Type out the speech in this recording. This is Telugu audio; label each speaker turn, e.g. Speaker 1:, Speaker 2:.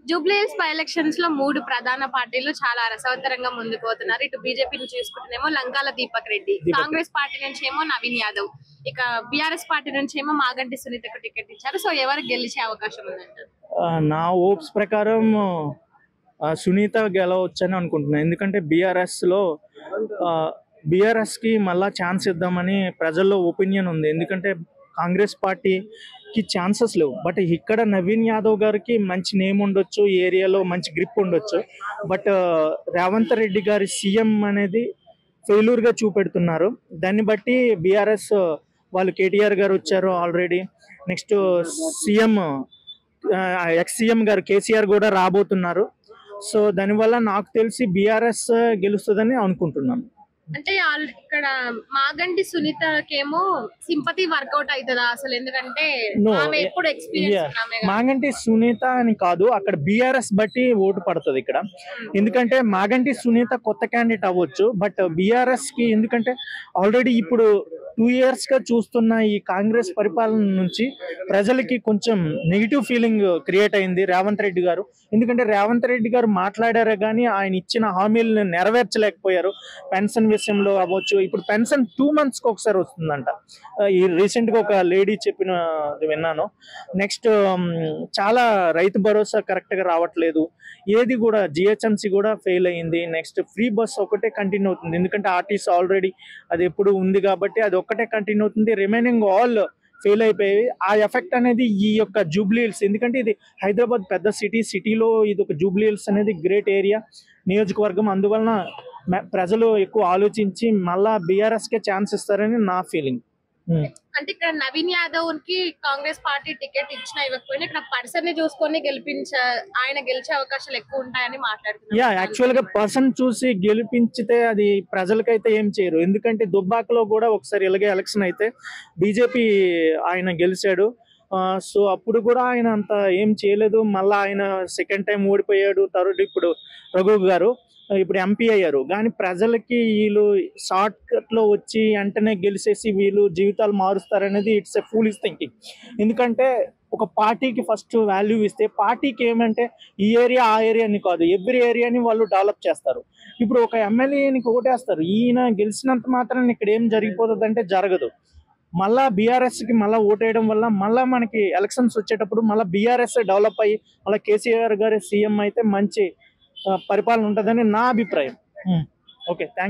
Speaker 1: జూబ్లీహిల్స్ బై ఎలక్షన్స్ లో 3 ప్రధాన పార్టీలు చాలా రసవత్తరంగా ముందుకు పోతున్నారు. ఇటు బీజేపీని చూసుకుంటేనేమో లంకాల దీపక్ రెడ్డి, కాంగ్రెస్ పార్టీ నుంచి ఏమో నవీన్ యాదవ్, ఇక బీఆర్ఎస్ పార్టీ నుంచి ఏమో మాగంటి సునీతకు టికెట్ ఇచ్చారు. సో ఎవరు గెలిచే అవకాశం ఉందంటారు?
Speaker 2: నా హోప్స్ ప్రకారం సునీత గెలవచ్చని అనుకుంటున్నాను. ఎందుకంటే బీఆర్ఎస్కి మళ్ళా ఛాన్స్ ఇద్దామని ప్రజల్లో ఒపీనియన్ ఉంది. ఎందుకంటే కాంగ్రెస్ పార్టీకి ఛాన్సెస్ లేవు. బట్ ఇక్కడ నవీన్ యాదవ్ గారికి మంచి నేమ్ ఉండొచ్చు, ఏరియాలో మంచి గ్రిప్ ఉండొచ్చు. బట్ రేవంత్ రెడ్డి గారి సీఎం అనేది ఫెయిల్యూర్గా చూపెడుతున్నారు. దాన్ని బట్టి బీఆర్ఎస్ వాళ్ళు కేటీఆర్ గారు వచ్చారు already. Next CM ex CM గారు కేసీఆర్ కూడా రాబోతున్నారు. సో దానివల్ల నాకు తెలిసి బీఆర్ఎస్ గెలుస్తుందని అనుకుంటున్నాను.
Speaker 1: అంటే ఇక్కడ మాగంటి సునీతకేమో సింపతి వర్కౌట్ అవుతుందా అసలు? ఎందుకంటే ఎప్పుడు ఎక్స్పీరియన్స్
Speaker 2: మాగంటి సునీత అని కాదు, అక్కడ బీఆర్ఎస్ బట్టి ఓటు పడుతుంది ఇక్కడ. ఎందుకంటే మాగంటి సునీత కొత్త క్యాండిడేట్ అవ్వచ్చు, బట్ బీఆర్ఎస్ కి ఎందుకంటే ఆల్రెడీ ఇప్పుడు 2 years గా చూస్తున్న ఈ కాంగ్రెస్ పరిపాలన నుంచి ప్రజలకి కొంచెం నెగిటివ్ ఫీలింగ్ క్రియేట్ అయింది రేవంత్ రెడ్డి గారు. ఎందుకంటే రేవంత్ రెడ్డి గారు మాట్లాడారే కానీ ఆయన ఇచ్చిన హామీలను నెరవేర్చలేకపోయారు. పెన్షన్ విషయంలో అవ్వచ్చు, ఇప్పుడు పెన్షన్ 2 months ఒకసారి వస్తుందంట. ఈ రీసెంట్ గా ఒక లేడీ చెప్పిన విన్నాను. నెక్స్ట్ చాలా రైతు భరోసా కరెక్ట్ గా రావట్లేదు. ఏది కూడా జిహెచ్ఎంసీ కూడా ఫెయిల్ అయ్యింది. నెక్స్ట్ ఫ్రీ బస్ ఒకటే కంటిన్యూ అవుతుంది, ఎందుకంటే ఆర్టీసీ ఆల్రెడీ అది ఎప్పుడు ఉంది కాబట్టి అది ఒక్కటే కంటిన్యూ అవుతుంది. రిమైనింగ్ ఆల్ ఫెయిల్ అయిపోయి ఆ ఎఫెక్ట్ అనేది ఈ యొక్క జూబ్లీహిల్స్, ఎందుకంటే ఇది హైదరాబాద్ పెద్ద సిటీలో ఇది ఒక జూబ్లీహిల్స్ అనేది గ్రేట్ ఏరియా నియోజకవర్గం. అందువలన ప్రజలు ఎక్కువ ఆలోచించి మళ్ళా బీఆర్ఎస్ కే ఛాన్స్ ఇస్తారని నా ఫీలింగ్.
Speaker 1: అంటే ఇక్కడ నవీన్ యాదవ్ కి కాంగ్రెస్ పార్టీ టికెట్ ఇచ్చినా ఇవ్వకపోయినా ఇక్కడ పర్సన్ ని చూసుకొని ఆయన గెలిచే అవకాశాలు ఎక్కువ ఉంటాయని మాట్లాడుతున్నారు.
Speaker 2: యాక్చువల్ గా పర్సన్ చూసి గెలిపించితే అది ప్రజలకైతే ఏం చేయరు. ఎందుకంటే దుబ్బాకలో కూడా ఒకసారి ఇలాగే ఎలక్షన్ అయితే బీజేపీ ఆయన గెలిచాడు. సో అప్పుడు కూడా ఆయన అంత ఏం చేయలేదు. మళ్ళీ ఆయన సెకండ్ టైం ఓడిపోయాడు. థర్డ్ ఇప్పుడు రఘు గారు ఇప్పుడు ఎంపీ అయ్యారు. కానీ ప్రజలకి వీళ్ళు షార్ట్ కట్ లో వచ్చి వెంటనే గెలిచేసి వీళ్ళు జీవితాలు మారుస్తారనేది ఇట్స్ ఎ ఫూలిష్ థింకింగ్. ఎందుకంటే ఒక పార్టీకి ఫస్ట్ వాల్యూ ఇస్తే, పార్టీకి ఏమంటే ఈ ఏరియా ఆ ఏరియాని కాదు, ఎవ్రీ ఏరియాని వాళ్ళు డెవలప్ చేస్తారు. ఇప్పుడు ఒక ఎమ్మెల్యేని ఓటేస్తారు, ఈయన గెలిచినంత మాత్రం ఇక్కడ ఏం జరిగిపోతుంది అంటే జరగదు. మళ్ళా బీఆర్ఎస్ కి మళ్ళీ ఓటేయడం వల్ల మళ్ళీ మనకి ఎలక్షన్స్ వచ్చేటప్పుడు మళ్ళీ బీఆర్ఎస్ డెవలప్ అయ్యి మళ్ళీ కేసీఆర్ గారి సీఎం అయితే మంచి పరిపాలన ఉంటుందని నా అభిప్రాయం. Okay, thank you.